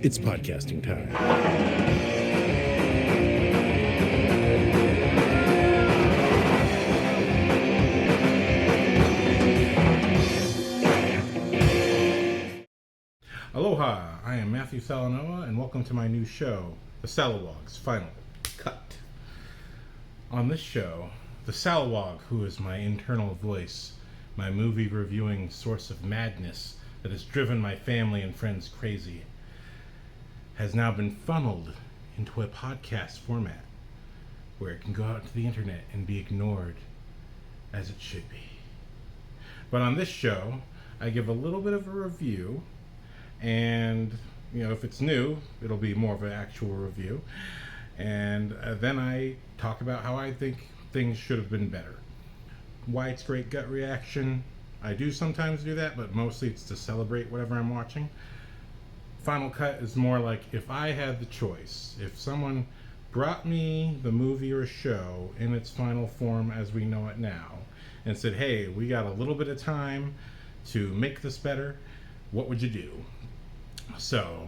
It's podcasting time. Aloha, I am Matthew Salanoa, and welcome to my new show, TheSalawag's Final Cut. On this show, the Salawag, who is my internal voice, my movie reviewing source of madness that has driven my family and friends crazy, has now been funneled into a podcast format where it can go out to the internet and be ignored as it should be. But on this show, I give a little bit of a review, and if it's new, it'll be more of an actual review, and then I talk about how I think things should have been better. Why it's great gut reaction. I do sometimes do that, but mostly it's to celebrate whatever I'm watching. Final Cut is more like if I had the choice, if someone brought me the movie or show in its final form as we know it now and said, hey, we got a little bit of time to make this better, what would you do? So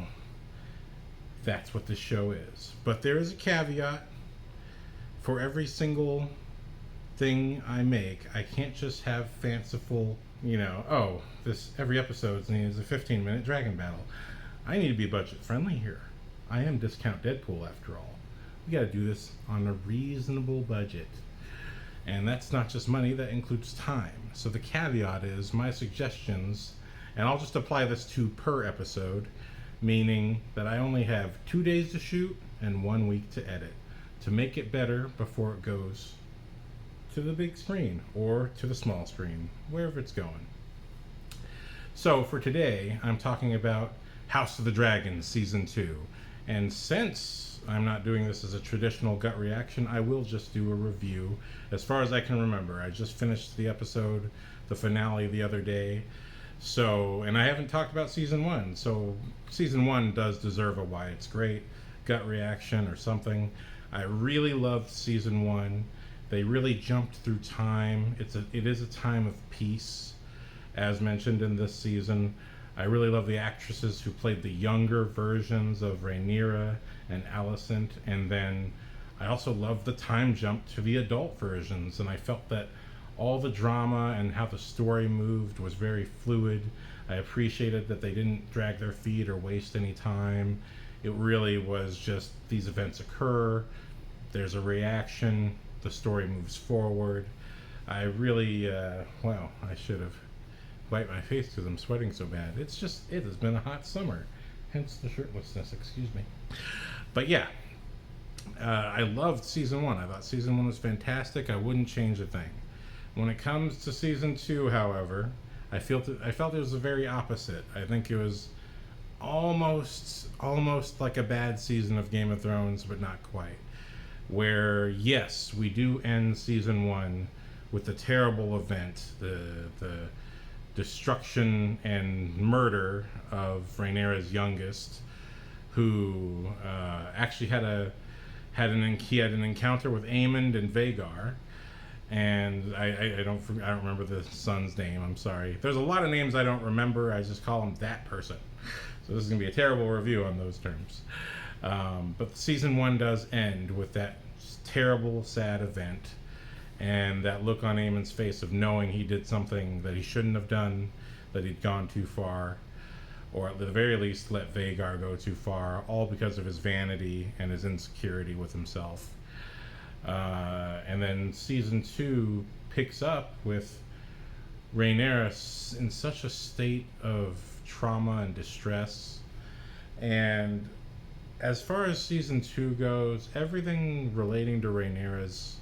that's what this show is. But there is a caveat. For every single thing I make, I can't just have fanciful, every episode needs a 15-minute dragon battle. I need to be budget friendly here. I am Discount Deadpool after all. We gotta do this on a reasonable budget. And that's not just money, that includes time. So the caveat is my suggestions, and I'll just apply this to per episode, meaning that I only have 2 days to shoot and 1 week to edit to make it better before it goes to the big screen or to the small screen, wherever it's going. So for today, I'm talking about House of the Dragon Season 2. And since I'm not doing this as a traditional gut reaction, I will just do a review as far as I can remember. I just finished the episode, the finale, the other day. So, and I haven't talked about Season 1. So Season 1 does deserve a why it's great gut reaction or something. I really loved Season 1. They really jumped through time. It is a time of peace, as mentioned in this season. I really love the actresses who played the younger versions of Rhaenyra and Alicent, and then I also love the time jump to the adult versions, and I felt that all the drama and how the story moved was very fluid. I appreciated that they didn't drag their feet or waste any time. It really was just these events occur, there's a reaction, the story moves forward. I really, I should have wiped my face because I'm sweating so bad. It has been a hot summer, hence the shirtlessness, excuse me. But yeah, I loved Season 1. I thought Season 1 was fantastic. I wouldn't change a thing. When it comes to Season 2, however, I felt it was the very opposite. I think it was almost like a bad season of Game of Thrones, but not quite. Where, yes, we do end Season 1 with the terrible event, the destruction and murder of Rhaenyra's youngest, who actually had an encounter with Aemond and Vhagar. And I don't remember the son's name. I'm sorry. There's a lot of names I don't remember. I just call him that person. So this is gonna be a terrible review on those terms. But Season 1 does end with that terrible, sad event, and that look on Aemon's face of knowing he did something that he shouldn't have done, that he'd gone too far, or at the very least let Vhagar go too far, all because of his vanity and his insecurity with himself. And then Season 2 picks up with Rhaenyra in such a state of trauma and distress. And as far as Season 2 goes, everything relating to Rhaenyra's...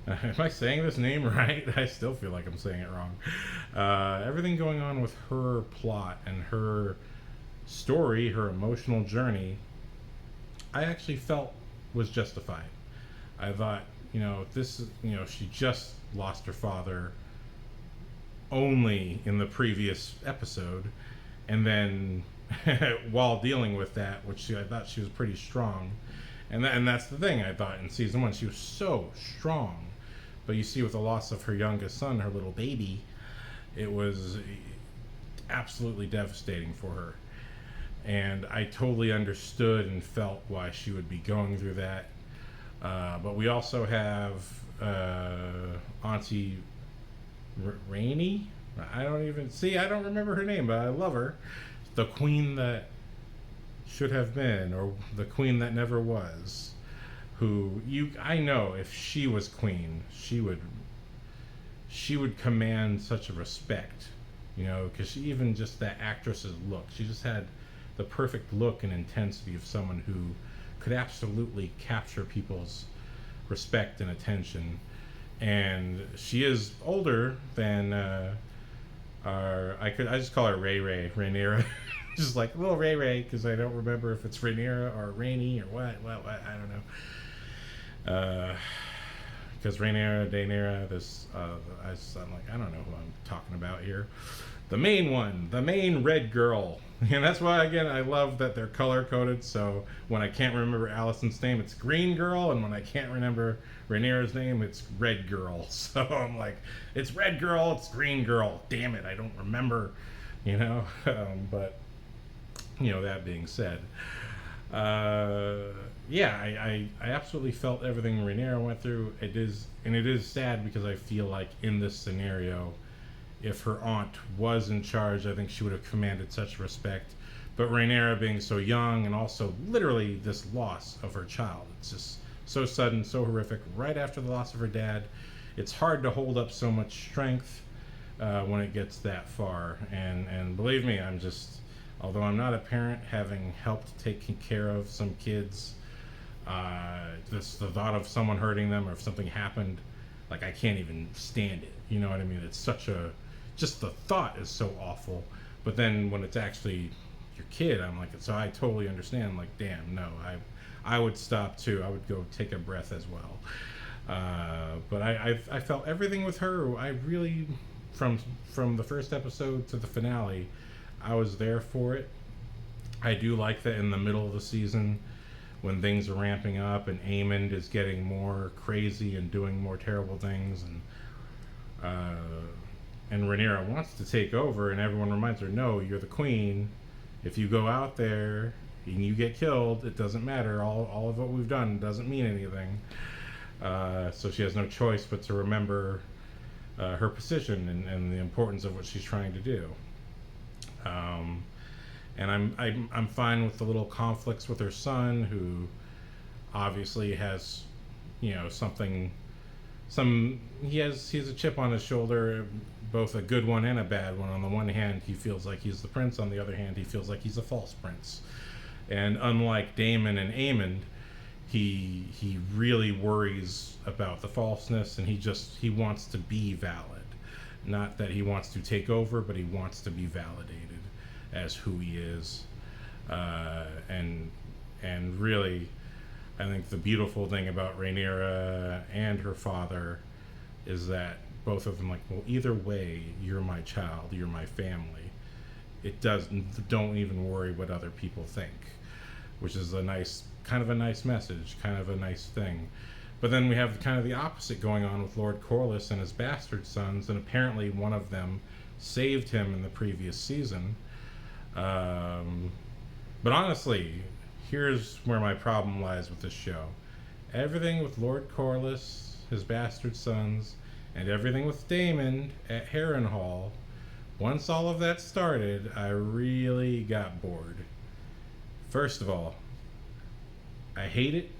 am I saying this name right? I still feel like I'm saying it wrong. Everything going on with her plot and her story, her emotional journey, I actually felt was justified. I thought, she just lost her father only in the previous episode, and then while dealing with that, I thought she was pretty strong, and that's the thing. I thought in Season 1 she was so strong, but you see with the loss of her youngest son, her little baby, it was absolutely devastating for her. and I totally understood and felt why she would be going through that. But we also have Auntie Rainey. I don't remember her name, but I love her. The queen that should have been, or the queen that never was. I know if she was queen, she would command such a respect, because even just that actress's look, she just had the perfect look and intensity of someone who could absolutely capture people's respect and attention. And she is older than I just call her Rhaenyra, just like little Ray, because I don't remember if it's Rhaenyra or Rainy or what. I don't know. Because Daenerys, I'm like, I don't know who I'm talking about here. The main one, the main red girl. And that's why, again, I love that they're color-coded, so when I can't remember Alicent's name, it's Green Girl, and when I can't remember Rhaenyra's name, it's Red Girl. So I'm like, it's Red Girl, it's Green Girl. Damn it, I don't remember, but, that being said, I absolutely felt everything Rhaenyra went through. It is sad because I feel like in this scenario, if her aunt was in charge, I think she would have commanded such respect. But Rhaenyra being so young, and also literally this loss of her child, it's just so sudden, so horrific, right after the loss of her dad. It's hard to hold up so much strength when it gets that far. And believe me, although I'm not a parent, having helped taking care of some kids, the thought of someone hurting them or if something happened, like, I can't even stand it. You know what I mean? It's just the thought is so awful. But then when it's actually your kid, I'm like, so I totally understand. I'm like, damn, no, I would stop too. I would go take a breath as well. But I felt everything with her. I really, from the first episode to the finale, I was there for it. I do like that in the middle of the season, when things are ramping up and Aemond is getting more crazy and doing more terrible things, and Rhaenyra wants to take over, and everyone reminds her, no, you're the queen. If you go out there and you get killed, it doesn't matter. All of what we've done doesn't mean anything. So she has no choice but to remember her position and the importance of what she's trying to do. And I'm fine with the little conflicts with her son, who obviously has, he has a chip on his shoulder, both a good one and a bad one. On the one hand, he feels like he's the prince. On the other hand, he feels like he's a false prince. And unlike Daemon and Aemond, he really worries about the falseness, and he wants to be valid. Not that he wants to take over, but he wants to be validated as who he is. And really, I think the beautiful thing about Rhaenyra and her father is that both of them, like, well, either way, you're my child, you're my family. Don't even worry what other people think, which is kind of a nice message, kind of a nice thing. But then we have kind of the opposite going on with Lord Corlys and his bastard sons, and apparently one of them saved him in the previous season. But honestly, here's where my problem lies with this show. Everything with Lord Corlys, his bastard sons, and everything with Daemon at Harrenhal, once all of that started, I really got bored. First of all, I hate it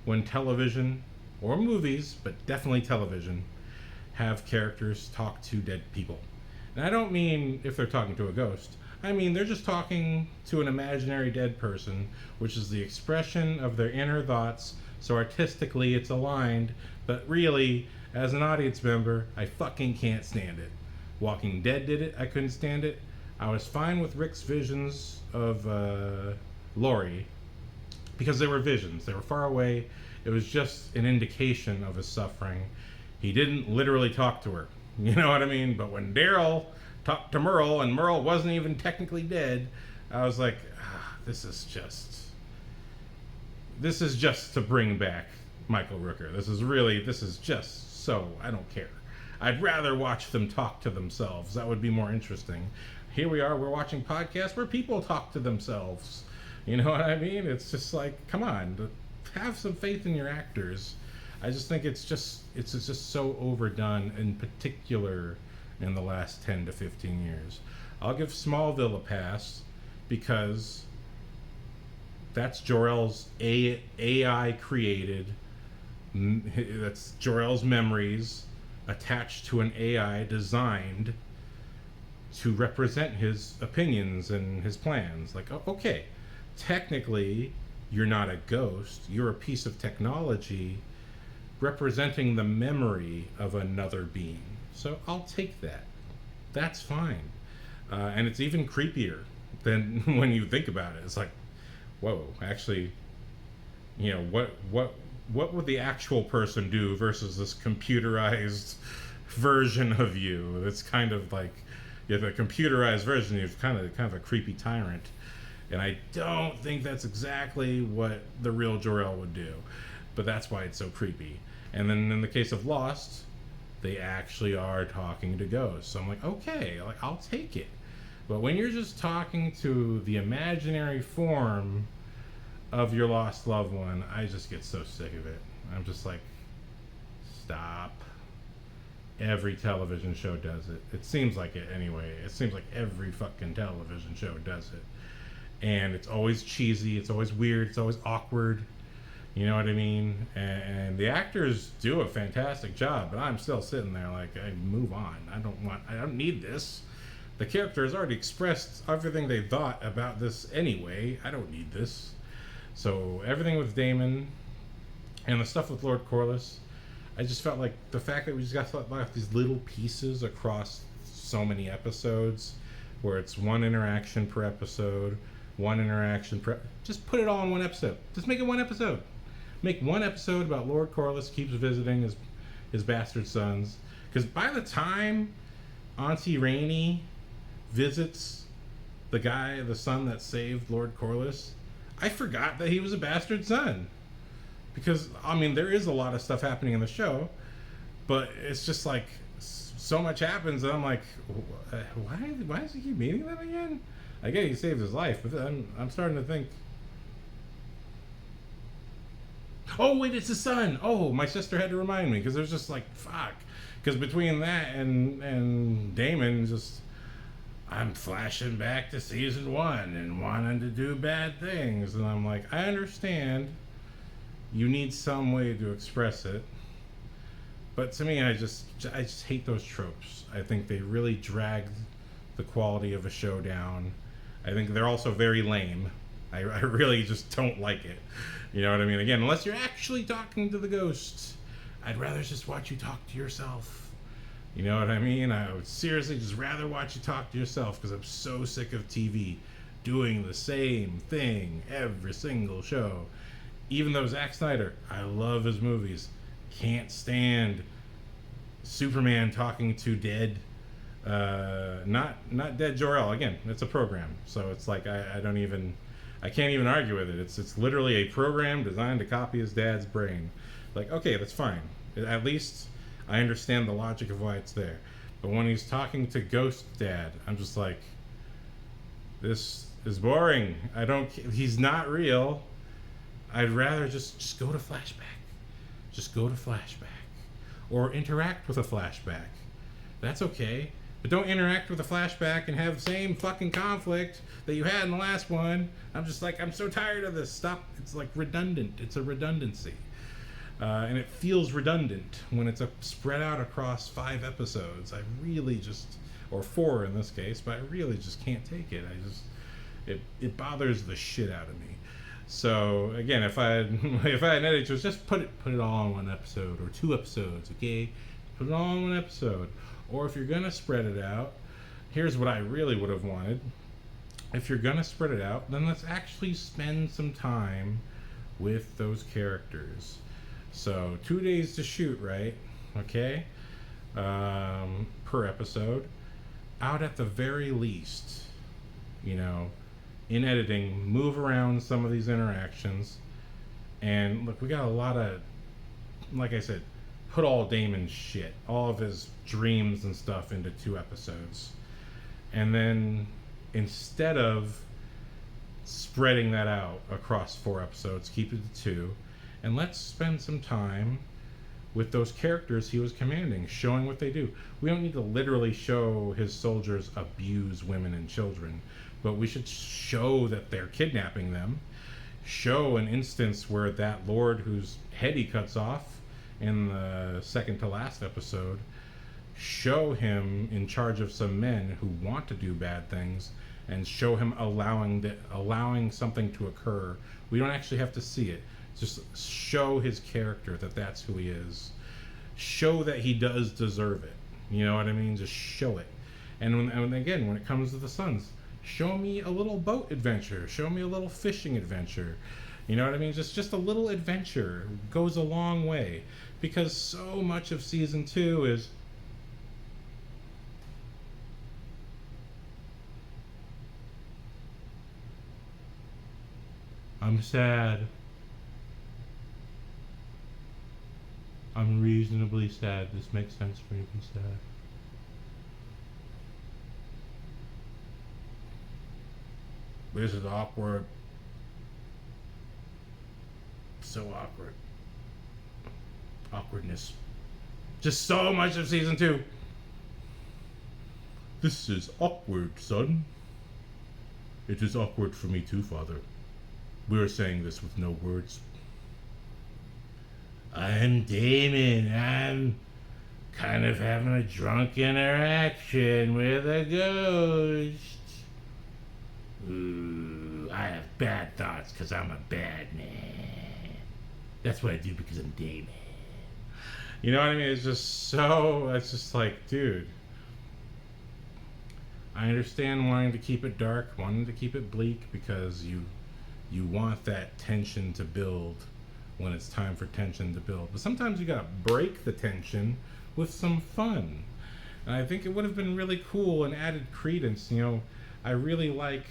when television, or movies, but definitely television, have characters talk to dead people. And I don't mean if they're talking to a ghost. I mean they're just talking to an imaginary dead person, which is the expression of their inner thoughts, so artistically it's aligned, but really, as an audience member, I fucking can't stand it. Walking Dead did it, I couldn't stand it. I was fine with Rick's visions of Laurie, because they were visions. They were far away. It was just an indication of his suffering. He didn't literally talk to her. You know what I mean? But when Daryl talked to Merle, and Merle wasn't even technically dead, I was like, this is just to bring back Michael Rooker. This is just so, I don't care. I'd rather watch them talk to themselves. That would be more interesting. here we are, we're watching podcasts where people talk to themselves. You know what I mean? It's just like, come on, have some faith in your actors. I just think it's just so overdone, in particular in the last 10 to 15 years. I'll give Smallville a pass because that's Jor-El's AI created. That's Jor-El's memories attached to an AI designed to represent his opinions and his plans. Like, okay, technically, you're not a ghost. You're a piece of technology representing the memory of another being. So I'll take that. That's fine. And it's even creepier than when you think about it. It's like, whoa, actually, you know, what would the actual person do versus this computerized version of you? It's kind of like, the computerized version is kind of a creepy tyrant. And I don't think that's exactly what the real Jor-El would do. But that's why it's so creepy. And then in the case of Lost, they actually are talking to ghosts. So I'm like, okay, like I'll take it. But when you're just talking to the imaginary form of your lost loved one, I just get so sick of it. I'm just like, stop. Every television show does it. It seems like it anyway. It seems like every fucking television show does it. And it's always cheesy, it's always weird, it's always awkward. You know what I mean? And the actors do a fantastic job, but I'm still sitting there like, I move on. I don't need this. The character has already expressed everything they thought about this anyway. I don't need this. So everything with Damon and the stuff with Lord Corliss, I just felt like the fact that we just got like these little pieces across so many episodes, where it's one interaction per episode, just put it all in one episode. Just make it one episode. Make one episode about Lord Corliss keeps visiting his bastard sons. Because by the time Auntie Rainey visits the son that saved Lord Corliss, I forgot that he was a bastard son. Because, I mean, there is a lot of stuff happening in the show, but it's just like, so much happens that I'm like, why does he keep meeting them again? I get he saved his life, but I'm starting to think, oh wait, it's his son. Oh, my sister had to remind me, because there's just like, fuck. Because between that and Damon, just, I'm flashing back to season 1 and wanting to do bad things. And I'm like, I understand you need some way to express it. But to me, I just hate those tropes. I think they really drag the quality of a show down. I think they're also very lame. I really just don't like it. You know what I mean? Again, unless you're actually talking to the ghosts, I'd rather just watch you talk to yourself. You know what I mean? I would seriously just rather watch you talk to yourself, because I'm so sick of TV doing the same thing every single show. Even though Zack Snyder, I love his movies, can't stand Superman talking to dead, not dead Jor-El. Again, it's a program, so it's like I can't even argue with it. It's literally a program designed to copy his dad's brain. Like, okay, that's fine. At least I understand the logic of why it's there. But when he's talking to Ghost Dad, I'm just like, this is boring. He's not real. I'd rather just go to flashback. Just go to flashback. Or interact with a flashback. That's okay. But don't interact with a flashback and have the same fucking conflict that you had in the last one. I'm just like, I'm so tired of this. Stop. It's like redundant. It's a redundancy. And it feels redundant when it's spread out across 5 episodes. I really just, or 4 in this case, but I really just can't take it. It bothers the shit out of me. So again, if I had an editor, just put it all in one episode or 2 episodes, okay? Put it all in one episode. Or if you're gonna spread it out, here's what I really would have wanted. If you're gonna spread it out, then let's actually spend some time with those characters. So 2 days to shoot, right? Okay, per episode. Out at the very least, you know, in editing, move around some of these interactions. And look, we got a lot of, like I said, put all Damon's shit, all of his dreams and stuff into 2 episodes. And then instead of spreading that out across 4 episodes, keep it to 2, and let's spend some time with those characters he was commanding, showing what they do. We don't need to literally show his soldiers abuse women and children, but we should show that they're kidnapping them. Show an instance where that lord whose head he cuts off in the second to last episode, show him in charge of some men who want to do bad things, and show him allowing something to occur. We don't actually have to see it. Just show his character that that's who he is. Show that he does deserve it. You know what I mean? Just show it. And again, when it comes to the sons, show me a little boat adventure. Show me a little fishing adventure. You know what I mean? Just a little adventure goes a long way, because so much of season 2 is I'm sad. I'm reasonably sad. This makes sense for me to be sad. This is awkward. So awkward. Awkwardness. Just so much of season 2. This is awkward, son. It is awkward for me too, father. We are saying this with no words. I'm Damon. I'm kind of having a drunk interaction with a ghost. Ooh, I have bad thoughts because I'm a bad man. That's what I do because I'm Damon. You know what I mean? It's just like, dude. I understand wanting to keep it dark, wanting to keep it bleak, because you want that tension to build when it's time for tension to build. But sometimes you gotta break the tension with some fun. And I think it would have been really cool and added credence. You know, I really like,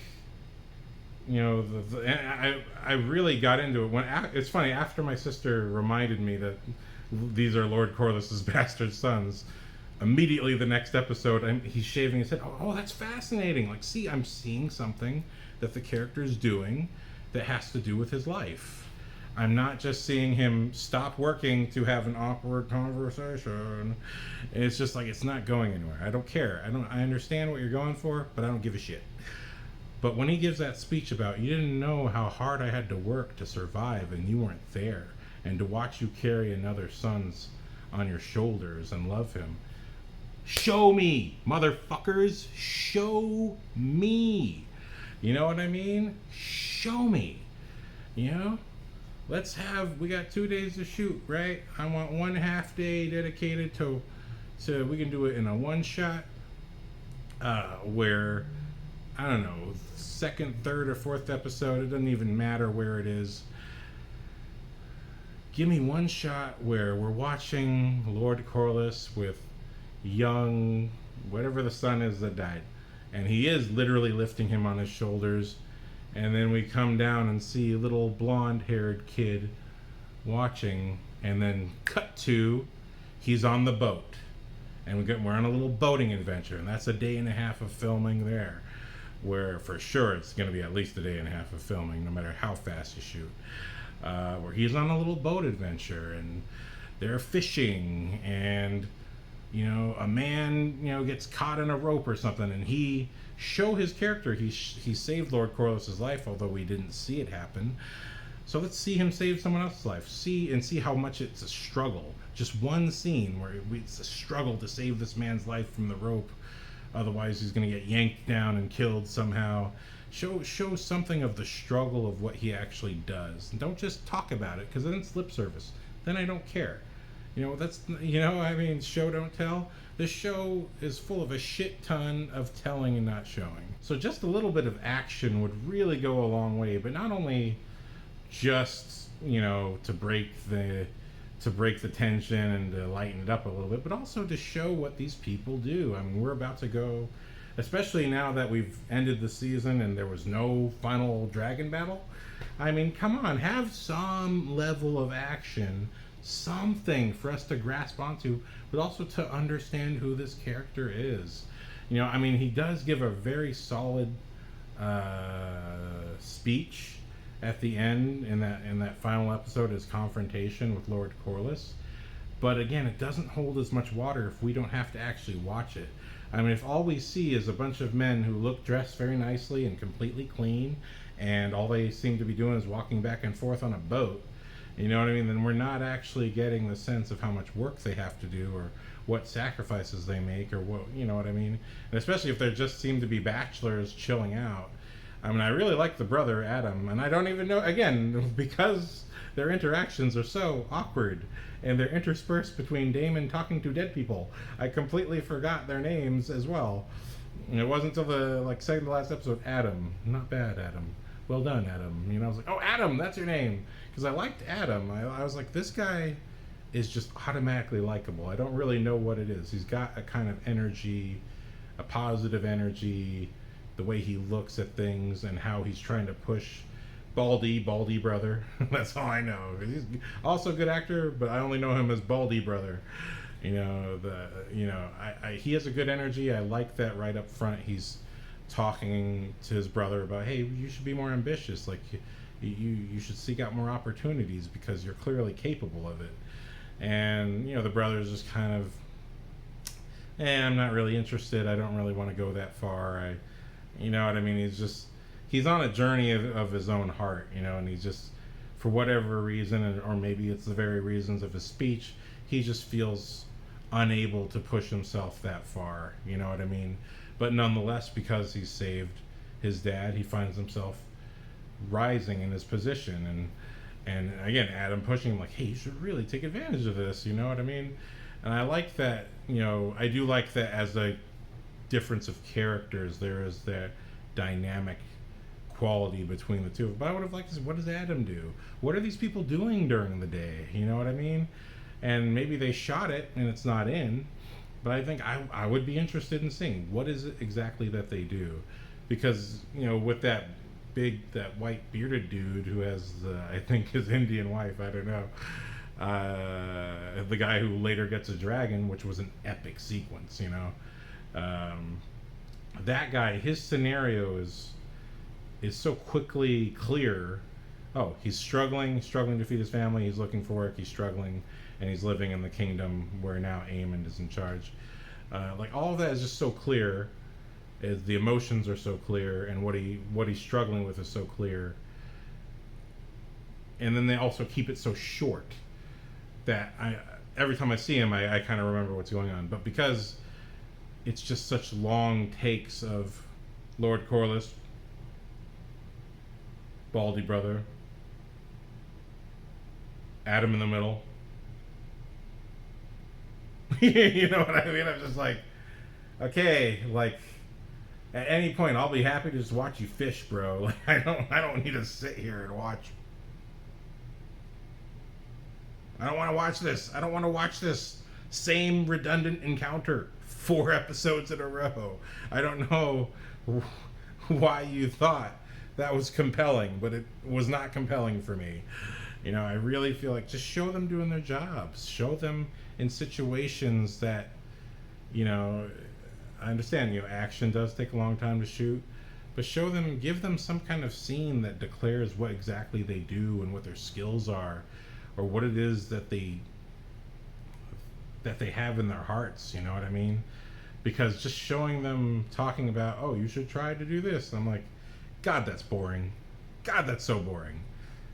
you know, I really got into it when it's funny, after my sister reminded me that these are Lord Corliss's bastard sons. Immediately the next episode, he's shaving his head. Oh, that's fascinating. Like, see, I'm seeing something that the character is doing that has to do with his life. I'm not just seeing him stop working to have an awkward conversation. It's just like, it's not going anywhere. I don't care. I understand what you're going for, but I don't give a shit. But when he gives that speech about, you didn't know how hard I had to work to survive and you weren't there, and to watch you carry another son's on your shoulders and love him. Show me, motherfuckers. Show me. You know what I mean? Show me. You know? We got 2 days to shoot, right? I want 1/2 day dedicated to we can do it in a one shot, where, I don't know, second, third, or fourth episode, it doesn't even matter where it is. Give me one shot where we're watching Lord Corliss with young, whatever the son is that died, and he is literally lifting him on his shoulders, and then we come down and see a little blonde-haired kid watching, and then cut to he's on the boat, and we're on a little boating adventure, and that's a 1.5 days of filming there, where for sure it's going to be at least a 1.5 days of filming, no matter how fast you shoot, where he's on a little boat adventure, and they're fishing, and you know, a man, you know, gets caught in a rope or something, and he show his character. He saved Lord Corliss's life, although we didn't see it happen. So let's see him save someone else's life. See how much it's a struggle. Just one scene where it's a struggle to save this man's life from the rope. Otherwise, he's going to get yanked down and killed somehow. Show something of the struggle of what he actually does. And don't just talk about it, because then it's lip service. Then I don't care. You know, I mean, show don't tell. This show is full of a shit ton of telling and not showing. So just a little bit of action would really go a long way, but not only just, you know, to break the tension and to lighten it up a little bit, but also to show what these people do. I mean, we're about to go, especially now that we've ended the season and there was no final dragon battle. I mean, come on, have some level of action, something for us to grasp onto, but also to understand who this character is. I mean, he does give a very solid speech at the end in that final episode, his confrontation with Lord Corliss. But again, it doesn't hold as much water if we don't have to actually watch it. I mean, if all we see is a bunch of men who look dressed very nicely and completely clean, and all they seem to be doing is walking back and forth on a boat, you know what I mean? Then we're not actually getting the sense of how much work they have to do, or what sacrifices they make, or what, you know what I mean? And especially if they just seem to be bachelors chilling out. I mean, I really like the brother, Adam, and I don't even know, again, because their interactions are so awkward, and they're interspersed between Damon talking to dead people. I completely forgot their names as well. And it wasn't until the second to last episode, Adam. Not bad, Adam. Well done, Adam. I was like, oh, Adam, that's your name. Because I liked Adam. I was like, this guy is just automatically likable. I don't really know what it is. He's got a kind of energy, a positive energy, the way he looks at things and how he's trying to push Baldy brother. That's all I know. He's also a good actor, but I only know him as Baldy brother. He has a good energy. I like that right up front. He's talking to his brother about, hey, you should be more ambitious. You should seek out more opportunities because you're clearly capable of it. And the brother's just kind of, I'm not really interested. I don't really want to go that far. You know what I mean? He's on a journey of his own heart, and he's just, for whatever reason, or maybe it's the very reasons of his speech, he just feels unable to push himself that far, you know what I mean? But nonetheless, because he's saved his dad, he finds himself rising in his position, and again, Adam pushing him like, hey, you should really take advantage of this, you know what I mean? And I like that, I do like that as a difference of characters, there is that dynamic quality between the two. But I would have liked to see, what does Adam do? What are these people doing during the day? You know what I mean? And maybe they shot it and it's not in, but I think I would be interested in seeing what is it exactly that they do. Because, with that white bearded dude who has, I think, his Indian wife, I don't know, the guy who later gets a dragon, which was an epic sequence, that guy, his scenario is so quickly clear. Oh, he's struggling to feed his family, he's looking for work, he's struggling, and he's living in the kingdom where now Aemond is in charge. All of that is just so clear, is the emotions are so clear, and what he's struggling with is so clear. And then they also keep it so short that every time I see him, I kind of remember what's going on. But because it's just such long takes of Lord Corliss, Baldy brother, Adam in the middle. You know what I mean? I'm just like, okay, at any point I'll be happy to just watch you fish, bro. I don't need to sit here and watch. I don't want to watch this. I don't want to watch this same redundant encounter 4 episodes in a row. I don't know why you thought that was compelling, but it was not compelling for me. I really feel like just show them doing their jobs. Show them in situations that, I understand, action does take a long time to shoot, but show them, give them some kind of scene that declares what exactly they do and what their skills are, or what it is that they have in their hearts, you know what I mean? Because just showing them talking about, oh, you should try to do this, I'm like, God, that's boring. God, that's so boring.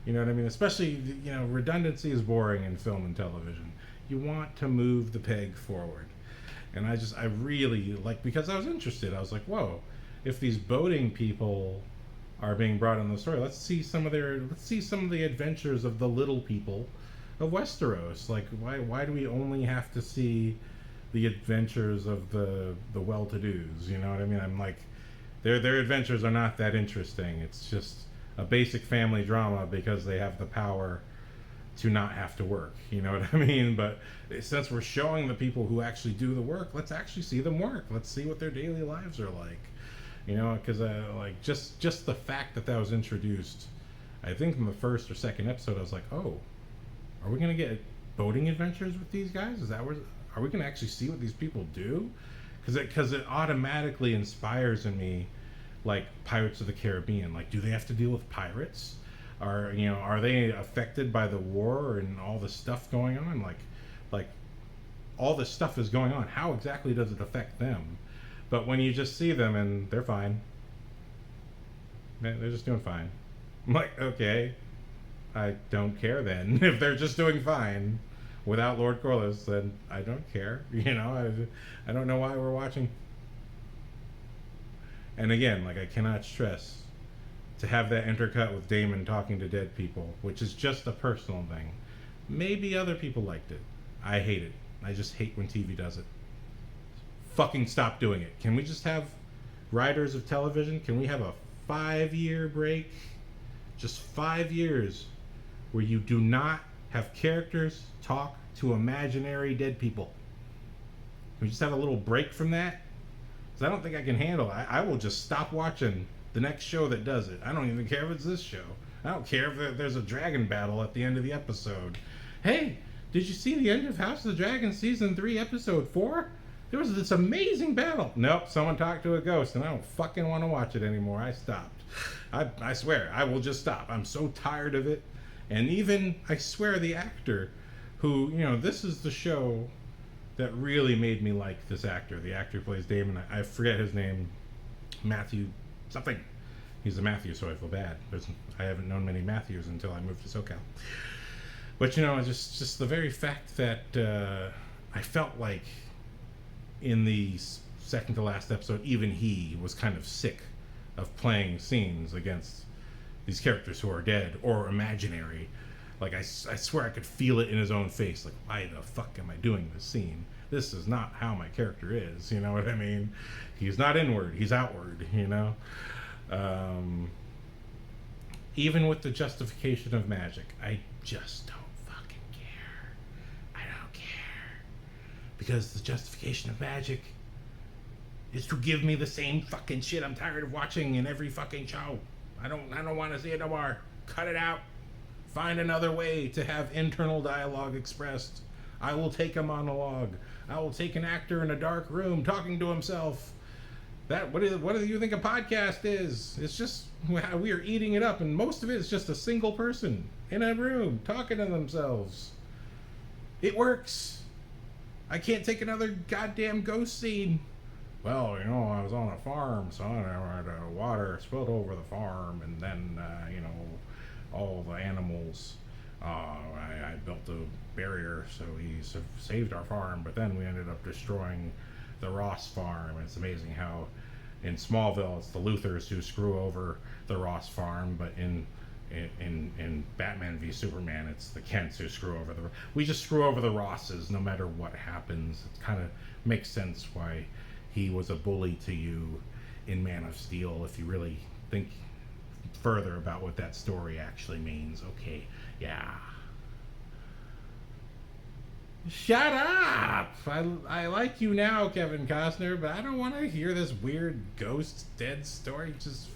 You know what I mean? Especially, redundancy is boring in film and television. You want to move the peg forward. And I really, because I was interested, I was like, whoa, if these boating people are being brought in the story, let's see some of the adventures of the little people of Westeros. Why do we only have to see the adventures of the well-to-dos? You know what I mean? I'm like, their adventures are not that interesting. It's just a basic family drama because they have the power to not have to work. You know what I mean? But since we're showing the people who actually do the work, let's actually see them work. Let's see what their daily lives are like. Because just the fact that was introduced, I think in the first or second episode, I was like, oh, are we going to get boating adventures with these guys? Are we going to actually see what these people do? because it automatically inspires in me like Pirates of the Caribbean. Like, do they have to deal with pirates? Are they affected by the war and all the stuff going on? Like all this stuff is going on. How exactly does it affect them? But when you just see them and they're fine, they're just doing fine. I'm like, okay, I don't care then. If they're just doing fine without Lord Corliss, then I don't care. I don't know why we're watching. And again, like, I cannot stress to have that intercut with Damon talking to dead people, which is just a personal thing. Maybe other people liked it. I hate it. I just hate when TV does it. Fucking stop doing it. Can we just have writers of television? Can we have a 5-year break? Just 5 years where you do not have characters talk to imaginary dead people. Can we just have a little break from that? Because I don't think I can handle it. I will just stop watching the next show that does it. I don't even care if it's this show. I don't care if there's a dragon battle at the end of the episode. Hey, did you see the end of House of the Dragon Season 3, Episode 4? There was this amazing battle. Nope, someone talked to a ghost, and I don't fucking want to watch it anymore. I stopped. I swear, I will just stop. I'm so tired of it. And even, I swear, the actor who, this is the show that really made me like this actor. The actor who plays Damon. I forget his name. Matthew something. He's a Matthew, so I feel bad. I haven't known many Matthews until I moved to SoCal. But, just the very fact that I felt like in the second to last episode, even he was kind of sick of playing scenes against these characters who are dead or imaginary. Like, I swear I could feel it in his own face. Like, why the fuck am I doing this scene? This is not how my character is. You know what I mean? He's not inward. He's outward, Even with the justification of magic, I just don't fucking care. I don't care. Because the justification of magic is to give me the same fucking shit I'm tired of watching in every fucking show. I don't want to see it no more. Cut it out. Find another way to have internal dialogue expressed. I will take a monologue. I will take an actor in a dark room talking to himself. What do you think a podcast is? It's just we are eating it up, and most of it is just a single person in a room talking to themselves. It works. I can't take another goddamn ghost scene. Well, I was on a farm, so I had water spilled over the farm, and then, all the animals, I built a barrier, so he saved our farm, but then we ended up destroying the Ross farm. It's amazing how in Smallville it's the Luthers who screw over the Ross farm, but in Batman v Superman it's the Kents who screw over we just screw over the Rosses no matter what happens. It kind of makes sense why he was a bully to you in Man of Steel if you really think further about what that story actually means. Okay, yeah. Shut up! I like you now, Kevin Costner, but I don't want to hear this weird ghost dead story. Just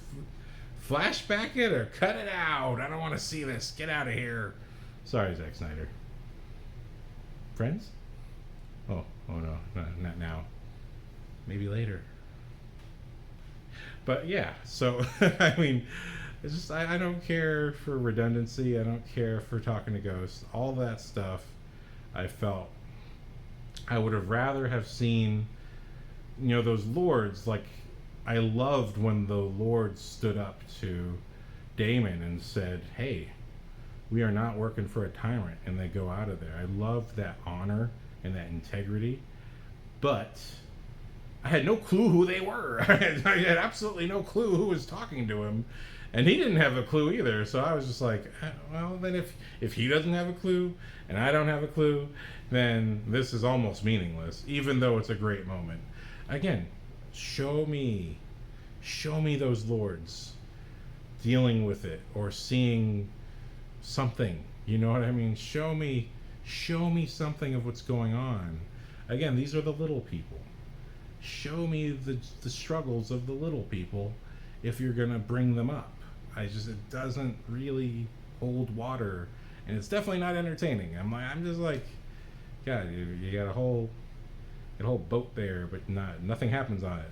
flashback it or cut it out. I don't want to see this. Get out of here. Sorry, Zack Snyder. Friends? Oh no, not now. Maybe later. But yeah, so I mean, it's just I don't care for redundancy. I don't care for talking to ghosts. All that stuff. I felt I would have rather have seen, those lords. Like, I loved when the lords stood up to Damon and said, hey, we are not working for a tyrant, and they go out of there. I loved that honor and that integrity, but I had no clue who they were. I had absolutely no clue who was talking to him, and he didn't have a clue either. So I was just like, well, then if he doesn't have a clue and I don't have a clue, then this is almost meaningless, even though it's a great moment. Again, show me those lords dealing with it or seeing something. You know what I mean? Show me something of what's going on. Again, these are the little people. Show me the struggles of the little people if you're gonna bring them up. It doesn't really hold water, and it's definitely not entertaining. I'm just like, God, you got a whole a whole boat there, but nothing happens on it.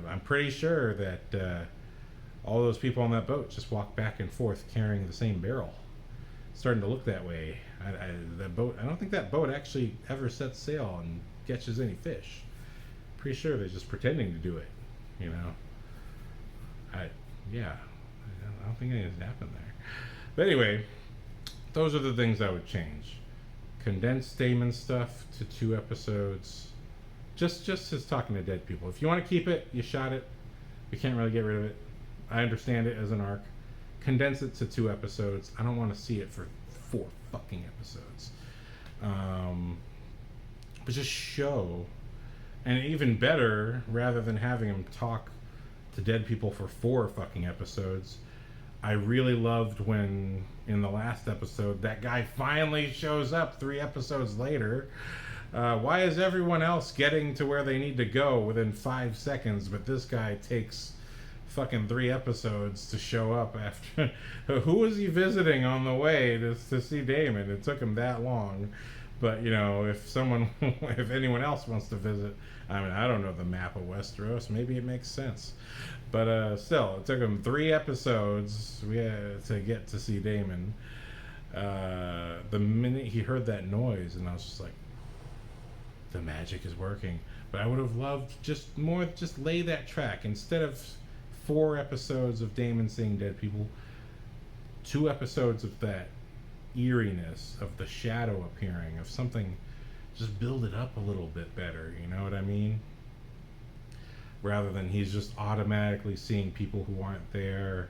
I'm pretty sure that all those people on that boat just walk back and forth carrying the same barrel. It's starting to look that way. That boat. I don't think that boat actually ever sets sail and catches any fish. Pretty sure they're just pretending to do it. You know. I don't think anything's happened there. But anyway, those are the things I would change. Condense Damon stuff to 2 episodes. Just as talking to dead people. If you want to keep it, you shot it. You can't really get rid of it. I understand it as an arc. Condense it to 2 episodes. I don't want to see it for 4 fucking episodes. But just show, and even better, rather than having him talk to dead people for 4 fucking episodes, I really loved when, in the last episode, that guy finally shows up 3 episodes later. Why is everyone else getting to where they need to go within 5 seconds, but this guy takes fucking 3 episodes to show up after? Who was he visiting on the way to see Damon? It took him that long. But, you know, if anyone else wants to visit, I mean, I don't know the map of Westeros. Maybe it makes sense. But still, it took him 3 episodes to get to see Damon. The minute he heard that noise, and I was just like, the magic is working. But I would have loved just lay that track. Instead of 4 episodes of Damon seeing dead people, 2 episodes of that eeriness, of the shadow appearing, of something. Just build it up a little bit better, you know what I mean? Rather than he's just automatically seeing people who aren't there,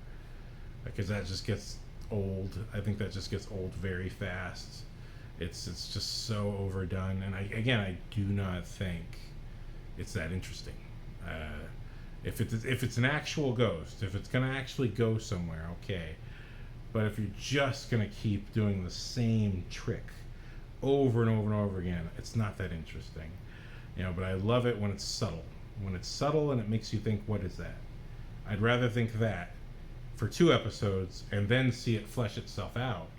because that just gets old. I think that just gets old very fast. It's just so overdone, and I do not think it's that interesting. If it's an actual ghost, if it's gonna actually go somewhere, okay. But if you're just gonna keep doing the same trick over and over and over again, it's not that interesting, you know. But I love it when it's subtle. When it's subtle and it makes you think, what is that? I'd rather think that for 2 episodes and then see it flesh itself out.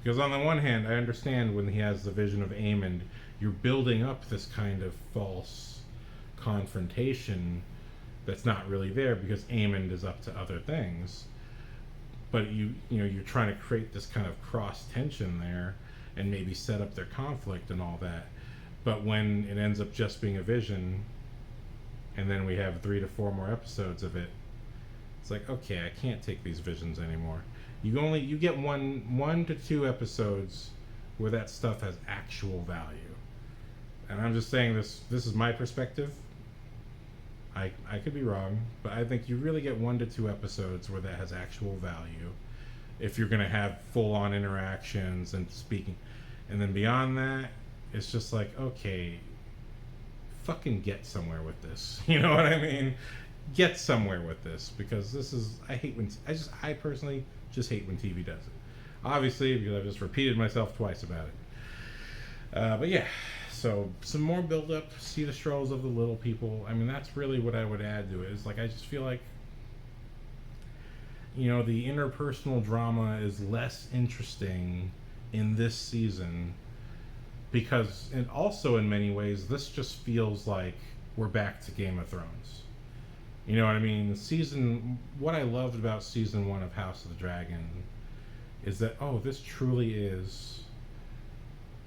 Because on the one hand, I understand when he has the vision of Aemond, you're building up this kind of false confrontation that's not really there because Aemond is up to other things. But you're trying to create this kind of cross tension there and maybe set up their conflict and all that. But when it ends up just being a vision, and then we have 3 to 4 more episodes of it, it's like, okay, I can't take these visions anymore. You get one to 2 episodes where that stuff has actual value. And I'm just saying this is my perspective. I could be wrong, but I think you really get 1 to 2 episodes where that has actual value if you're going to have full-on interactions and speaking. And then beyond that, it's just like, okay, fucking get somewhere with this. You know what I mean? Get somewhere with this, because I personally just hate when TV does it. Obviously, because I've just repeated myself twice about it. But yeah, so some more build up, see the struggles of the little people. I mean, that's really what I would add to it. Is like, I just feel like, you know, the interpersonal drama is less interesting in this season, because, and also in many ways, this just feels like we're back to Game of Thrones. You know what I mean? What I loved about season 1 of House of the Dragon is that, oh, this truly is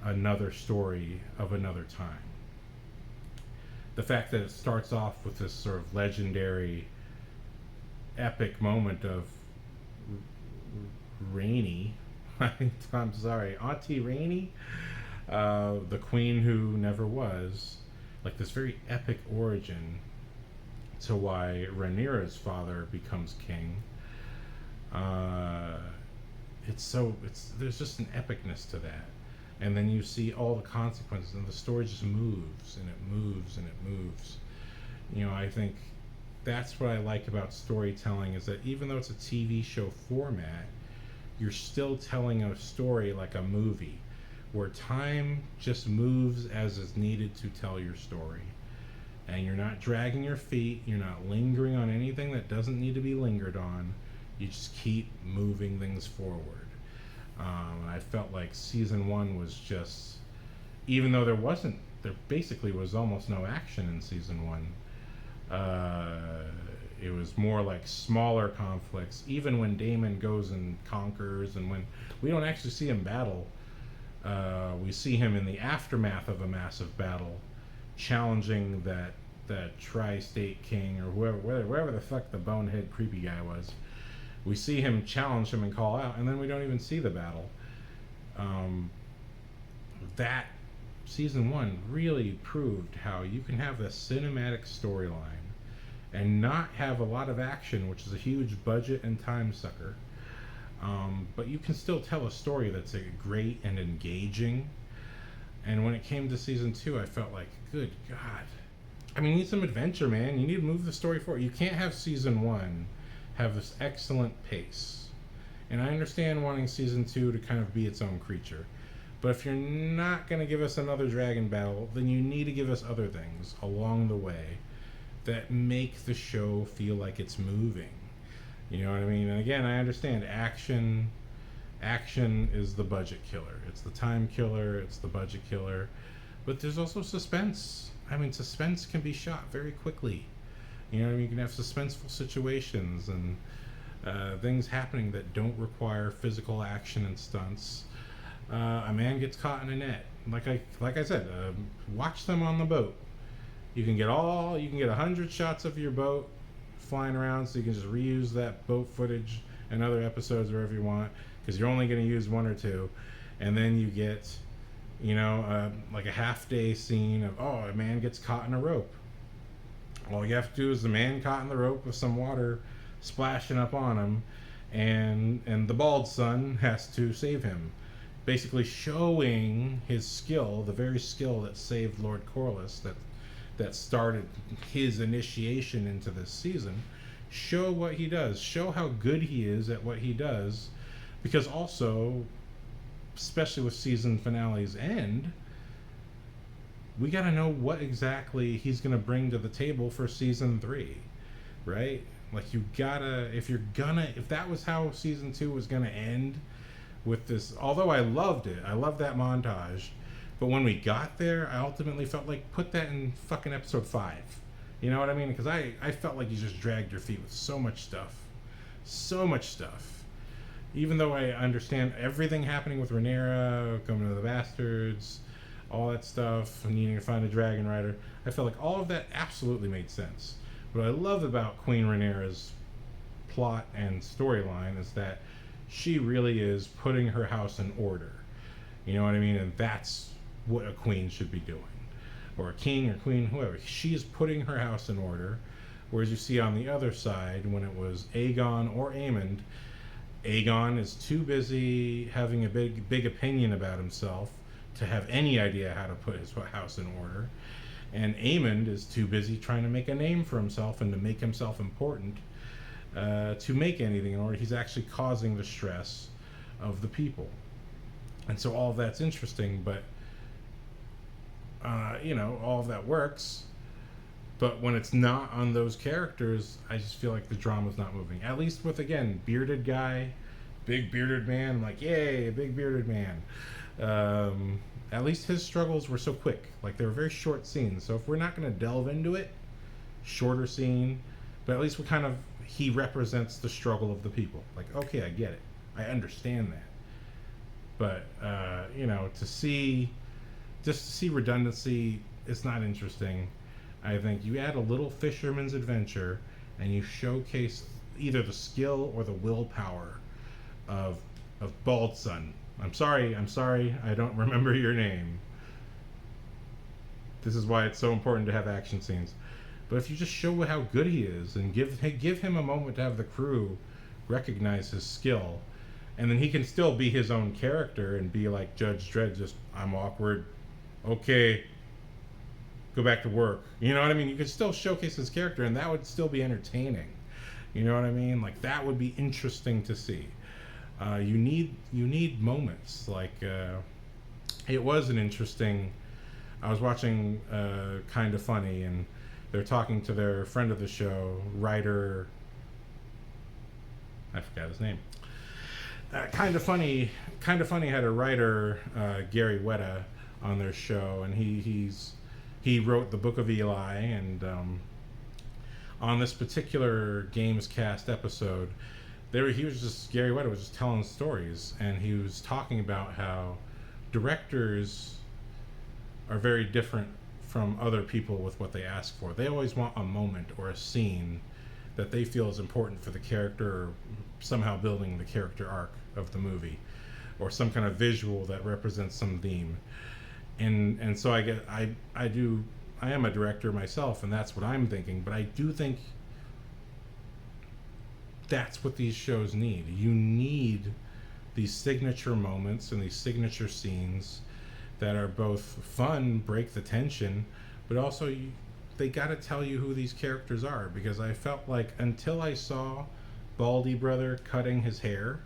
another story of another time. The fact that it starts off with this sort of legendary, epic moment of Rainey, I'm sorry, Auntie Rainey, the queen who never was, like this very epic origin to why Rhaenyra's father becomes king. There's just an epicness to that. And then you see all the consequences, and the story just moves, and it moves, and it moves. You know, I think that's what I like about storytelling, is that even though it's a TV show format, you're still telling a story like a movie, where time just moves as is needed to tell your story. And you're not dragging your feet, you're not lingering on anything that doesn't need to be lingered on. You just keep moving things forward. I felt like season 1 was just, even though there basically was almost no action in season one. It was more like smaller conflicts. Even when Daemon goes and conquers, and when we don't actually see him battle, we see him in the aftermath of a massive battle, challenging that tri-state king or whoever the fuck the bonehead creepy guy was. We see him challenge him and call out, and then we don't even see the battle. That season one really proved how you can have a cinematic storyline and not have a lot of action, which is a huge budget and time sucker. But you can still tell a story that's great and engaging. And when it came to season two, I felt like, good God. I mean, you need some adventure, man. You need to move the story forward. You can't have season one have this excellent pace. And I understand wanting season two to kind of be its own creature. But if you're not going to give us another dragon battle, then you need to give us other things along the way that make the show feel like it's moving. You know what I mean? And again, I understand action is the budget killer. It's the time killer, it's the budget killer. But there's also suspense. I mean, suspense can be shot very quickly. You know what I mean? You can have suspenseful situations and things happening that don't require physical action and stunts. A man gets caught in a net. Like I said, watch them on the boat. You can get 100 shots of your boat flying around, so you can just reuse that boat footage in other episodes wherever you want, because you're only going to use one or two. And then you get, like a half-day scene of, a man gets caught in a rope. All you have to do is the man caught in the rope with some water splashing up on him, and the bald son has to save him. Basically showing his skill, the very skill that saved Lord Corlys, that started his initiation into this season. Show what he does. Show how good he is at what he does. Because also, especially with season finale's end, we got to know what exactly he's going to bring to the table for season 3, right? Like, you gotta, if that was how season 2 was going to end with this, although I loved it, I loved that montage, but when we got there, I ultimately felt like, put that in fucking episode 5. You know what I mean? Because I felt like you just dragged your feet with so much stuff. So much stuff. Even though I understand everything happening with Rhaenyra, coming to the bastards, all that stuff, and needing to find a dragon rider, I felt like all of that absolutely made sense. What I love about Queen Rhaenyra's plot and storyline is that she really is putting her house in order. You know what I mean? And that's what a queen should be doing. Or a king or queen, whoever. She is putting her house in order. Whereas you see on the other side, when it was Aegon or Aemond, Aegon is too busy having a big opinion about himself to have any idea how to put his house in order. And Aemond is too busy trying to make a name for himself and to make himself important to make anything in order. He's actually causing the stress of the people. And so all of that's interesting, but all of that works. But when it's not on those characters, I just feel like the drama's not moving. At least with, again, bearded guy, big bearded man. I'm like, yay, a big bearded man. At least his struggles were so quick. Like, they were very short scenes. So if we're not going to delve into it, shorter scene, but at least he represents the struggle of the people. Like, okay, I get it. I understand that. But, to see redundancy, it's not interesting. I think you add a little fisherman's adventure and you showcase either the skill or the willpower of Bald Son. I'm sorry, I don't remember your name. This is why it's so important to have action scenes. But if you just show how good he is and give him a moment to have the crew recognize his skill, and then he can still be his own character and be like Judge Dredd, just, I'm awkward, okay, go back to work. You know what I mean? You could still showcase his character, and that would still be entertaining. You know what I mean? Like, that would be interesting to see. You need moments. Like, it was an interesting. I was watching Kind of Funny, and they're talking to their friend of the show, writer. I forgot his name. Kind of Funny had a writer, Gary Whitta, on their show, and he wrote the Book of Eli, and on this particular Gamescast episode, Gary Whitta was just telling stories, and he was talking about how directors are very different from other people with what they ask for. They always want a moment or a scene that they feel is important for the character, or somehow building the character arc of the movie, or some kind of visual that represents some theme. And so I am a director myself, and that's what I'm thinking, but I do think that's what these shows need. You need these signature moments and these signature scenes that are both fun, break the tension, but also they got to tell you who these characters are, because I felt like until I saw Baldy Brother cutting his hair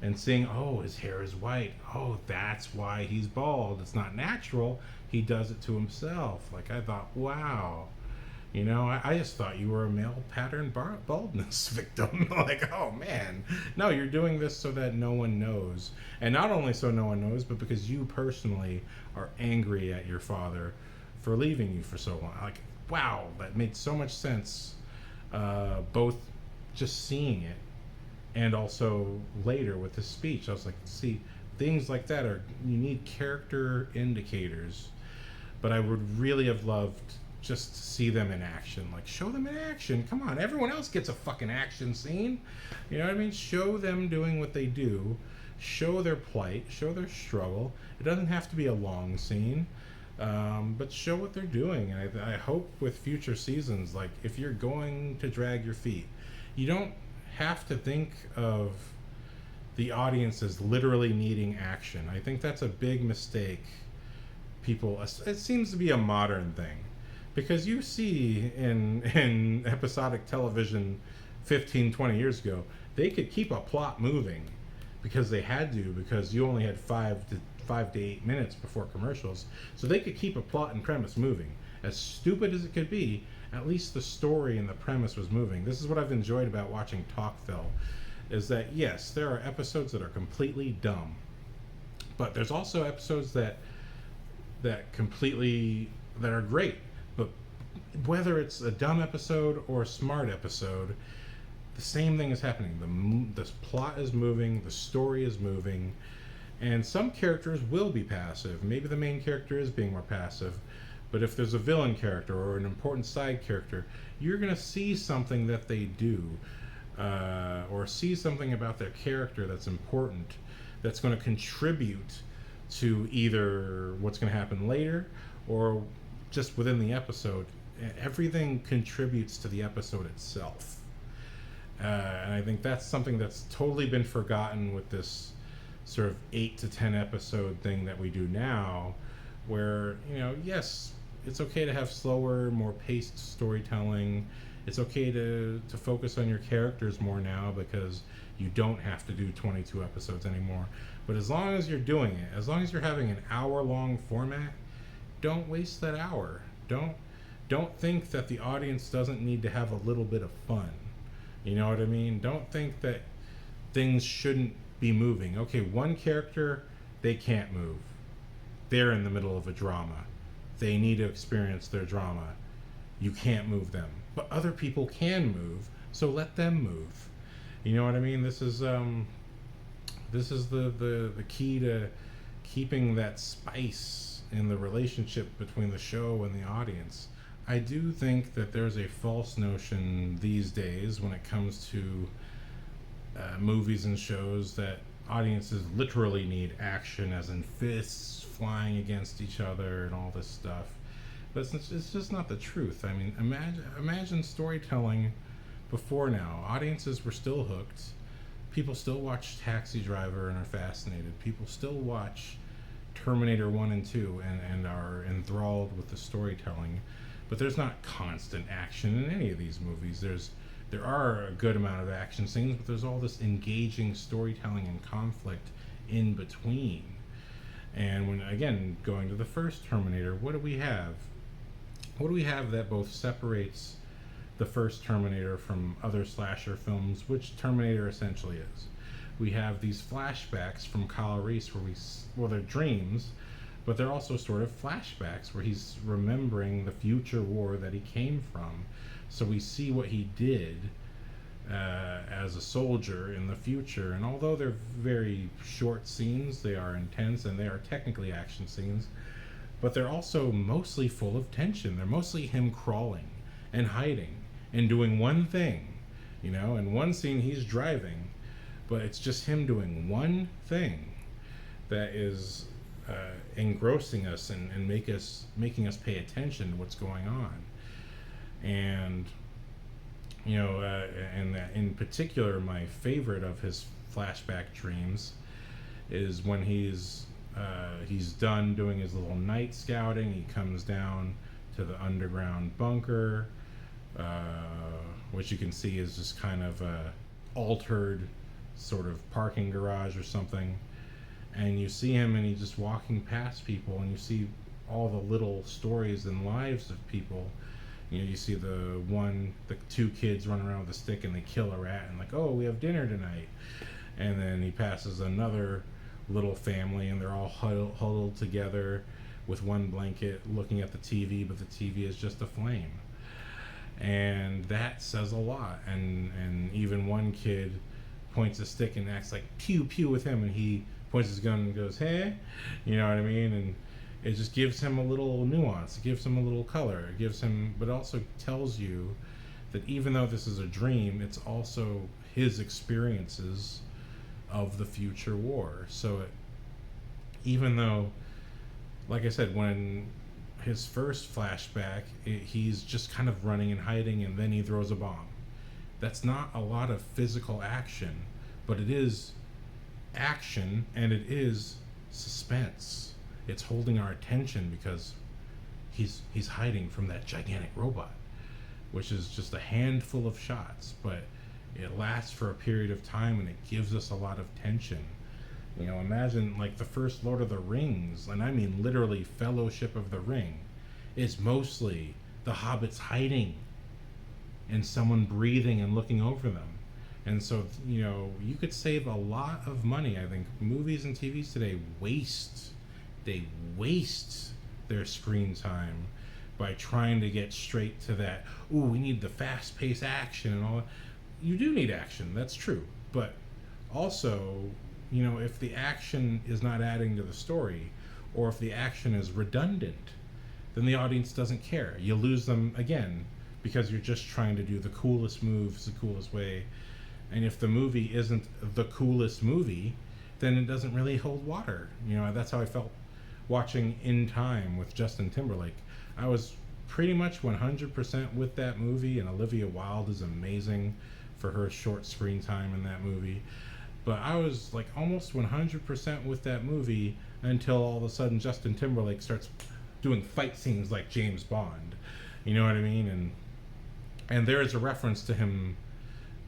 and seeing, oh, his hair is white, oh, that's why he's bald, it's not natural, he does it to himself. Like, I thought, wow, you know, I just thought you were a male pattern baldness victim. Like, oh man, no, you're doing this so that no one knows, and not only so no one knows, but because you personally are angry at your father for leaving you for so long. Like, wow, that made so much sense, both just seeing it and also later with his speech. I was like, see, things like that you need character indicators, but I would really have loved just to see them in action. Like, show them in action. Come on, everyone else gets a fucking action scene. You know what I mean? Show them doing what they do. Show their plight. Show their struggle. It doesn't have to be a long scene, but show what they're doing. And I hope with future seasons, like, if you're going to drag your feet, you don't have to think of the audience as literally needing action. I think that's a big mistake. It seems to be a modern thing. Because you see in episodic television 15, 20 years ago, they could keep a plot moving because they had to, because you only had 5 to 8 minutes before commercials. So they could keep a plot and premise moving. As stupid as it could be, at least the story and the premise was moving. This is what I've enjoyed about watching Talkville, is that yes, there are episodes that are completely dumb, but there's also episodes that are great. But whether it's a dumb episode or a smart episode, the same thing is happening. The plot is moving, the story is moving, and some characters will be passive. Maybe the main character is being more passive, but if there's a villain character or an important side character, you're going to see something that they do, or see something about their character that's important, that's going to contribute to either what's going to happen later or just within the episode. Everything contributes to the episode itself. And I think that's something that's totally been forgotten with this sort of 8 to 10 episode thing that we do now, where, you know, yes, it's okay to have slower, more paced storytelling. It's okay to focus on your characters more now, because you don't have to do 22 episodes anymore. But as long as you're doing it, as long as you're having an hour-long format, don't waste that hour. Don't think that the audience doesn't need to have a little bit of fun. You know what I mean? Don't think that things shouldn't be moving. Okay, one character, they can't move. They're in the middle of a drama. They need to experience their drama. You can't move them. But other people can move, so let them move. You know what I mean? This is the key to keeping that spice in the relationship between the show and the audience. I do think that there's a false notion these days when it comes to movies and shows that audiences literally need action, as in fists flying against each other and all this stuff. But it's just not the truth. I mean, imagine storytelling before now. Audiences were still hooked. People still watch Taxi Driver and are fascinated. People still watch Terminator 1 and 2 and are enthralled with the storytelling. But there's not constant action in any of these movies. There are a good amount of action scenes, but there's all this engaging storytelling and conflict in between. And when, again, going to the first Terminator, what do we have? What do we have that both separates the first Terminator from other slasher films, which Terminator essentially is? We have these flashbacks from Kyle Reese where they're dreams, but they're also sort of flashbacks where he's remembering the future war that he came from. So we see what he did as a soldier in the future. And although they're very short scenes, they are intense and they are technically action scenes, but they're also mostly full of tension. They're mostly him crawling and hiding and doing one thing. You know, in one scene he's driving, but it's just him doing one thing that is engrossing us and making us pay attention to what's going on. And you know, and in particular, my favorite of his flashback dreams is when he's done doing his little night scouting. He comes down to the underground bunker, which you can see is just kind of a altered sort of parking garage or something. And you see him, and he's just walking past people, and you see all the little stories and lives of people. You know, you see the two kids running around with a stick and they kill a rat and like, oh, we have dinner tonight. And then he passes another little family and they're all huddled together with one blanket looking at the TV, but the TV is just a flame. And that says a lot. And even one kid points a stick and acts like pew pew with him, and he points his gun and goes, hey, you know what I mean? And it just gives him a little nuance. It gives him a little color. It gives him, but also tells you that even though this is a dream, it's also his experiences of the future war. So even though, like I said, when his first flashback, he's just kind of running and hiding, and then he throws a bomb. That's not a lot of physical action, but it is action, and it is suspense. It's holding our attention because he's hiding from that gigantic robot, which is just a handful of shots, but it lasts for a period of time and it gives us a lot of tension. You know, imagine like the first Lord of the Rings, and I mean literally Fellowship of the Ring, is mostly the hobbits hiding and someone breathing and looking over them. And so, you know, you could save a lot of money. I think movies and TVs today waste their screen time by trying to get straight to that, ooh, we need the fast-paced action and all that. You do need action, that's true. But also, you know, if the action is not adding to the story, or if the action is redundant, then the audience doesn't care. You lose them again because you're just trying to do the coolest moves the coolest way. And if the movie isn't the coolest movie, then it doesn't really hold water. You know, that's how I felt watching In Time with Justin Timberlake. I was pretty much 100% with that movie, and Olivia Wilde is amazing for her short screen time in that movie. But I was like almost 100% with that movie until all of a sudden Justin Timberlake starts doing fight scenes like James Bond. You know what I mean? And there is a reference to him,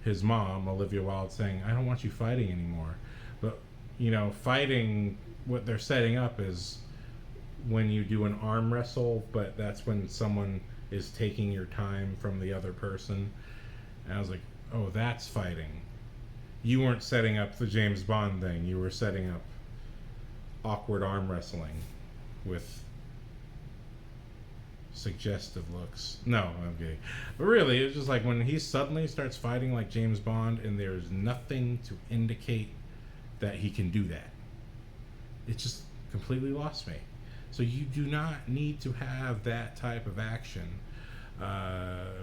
his mom, Olivia Wilde, saying, I don't want you fighting anymore. But, you know, fighting, what they're setting up is when you do an arm wrestle, but that's when someone is taking your time from the other person. And I was like, oh, that's fighting. You weren't setting up the James Bond thing. You were setting up awkward arm wrestling with suggestive looks. No, I'm kidding. But really, it's just like when he suddenly starts fighting like James Bond and there's nothing to indicate that he can do that. It just completely lost me. So you do not need to have that type of action.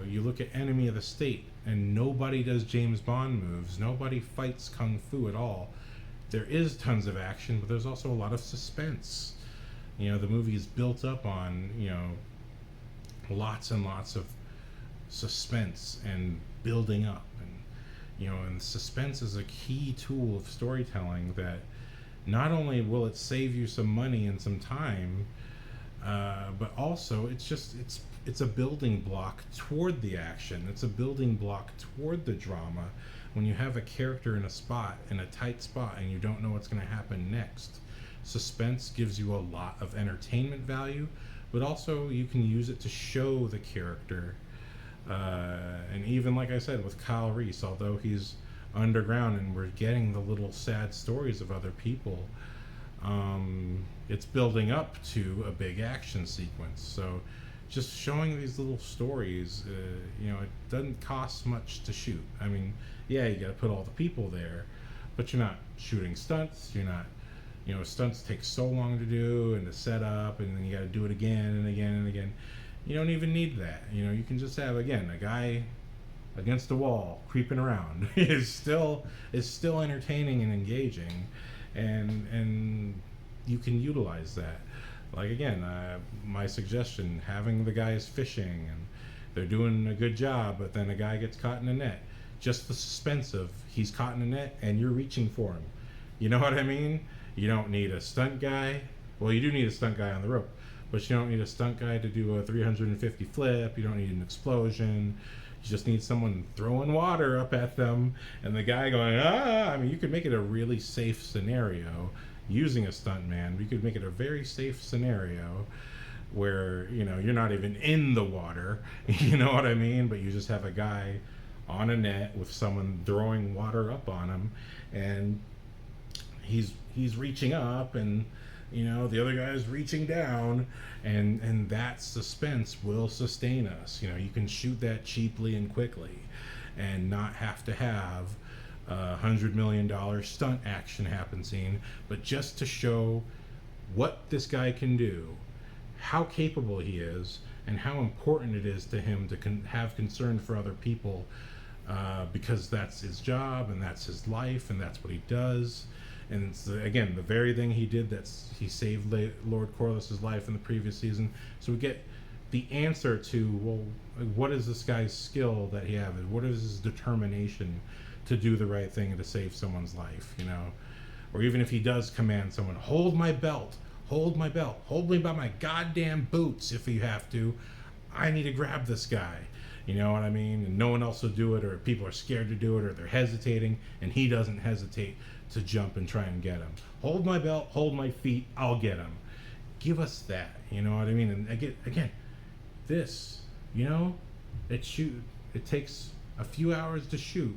You look at Enemy of the State, and nobody does James Bond moves. Nobody fights kung fu at all. There is tons of action, but there's also a lot of suspense. You know, the movie is built up on, you know, lots and lots of suspense and building up. And, you know, and suspense is a key tool of storytelling that not only will it save you some money and some time, but also it's a building block toward the action. It's a building block toward the drama. When you have a character in a tight spot, and you don't know what's going to happen next, suspense gives you a lot of entertainment value, but also you can use it to show the character. And even like I said with Kyle Reese, although he's underground and we're getting the little sad stories of other people, it's building up to a big action sequence. So just showing these little stories, it doesn't cost much to shoot. I mean, yeah, you got to put all the people there, but you're not shooting stunts. You're not, stunts take so long to do and to set up, and then you got to do it again and again and again. You don't even need that. You can just have, again, a guy against the wall creeping around is still entertaining and engaging, and you can utilize that. Like, again, my suggestion, having the guys fishing and they're doing a good job, but then a guy gets caught in a net. Just the suspense of he's caught in a net and you're reaching for him. You know what I mean? You don't need a stunt guy. Well, you do need a stunt guy on the rope, but you don't need a stunt guy to do a 350 flip. You don't need an explosion. You just need someone throwing water up at them and the guy going, ah! I mean, you could make it a really safe scenario using a stunt man. You could make it a very safe scenario where, you're not even in the water, you know what I mean? But you just have a guy on a net with someone throwing water up on him, and he's reaching up, and the other guy's reaching down, and that suspense will sustain us. You can shoot that cheaply and quickly and not have to have $100 million stunt action happen scene, but just to show what this guy can do, how capable he is, and how important it is to him to have concern for other people, because that's his job and that's his life and that's what he does. And it's, again, the very thing he did, he saved Lord Corliss's life in the previous season. So we get the answer to, well, what is this guy's skill that he has? What is his determination to do the right thing and to save someone's life, Or even if he does command someone, hold my belt, hold me by my goddamn boots if you have to. I need to grab this guy. You know what I mean? And no one else will do it, or people are scared to do it, or they're hesitating, and he doesn't hesitate to jump and try and get him. Hold my belt, hold my feet, I'll get him. Give us that, you know what I mean? And again, this, it takes a few hours to shoot,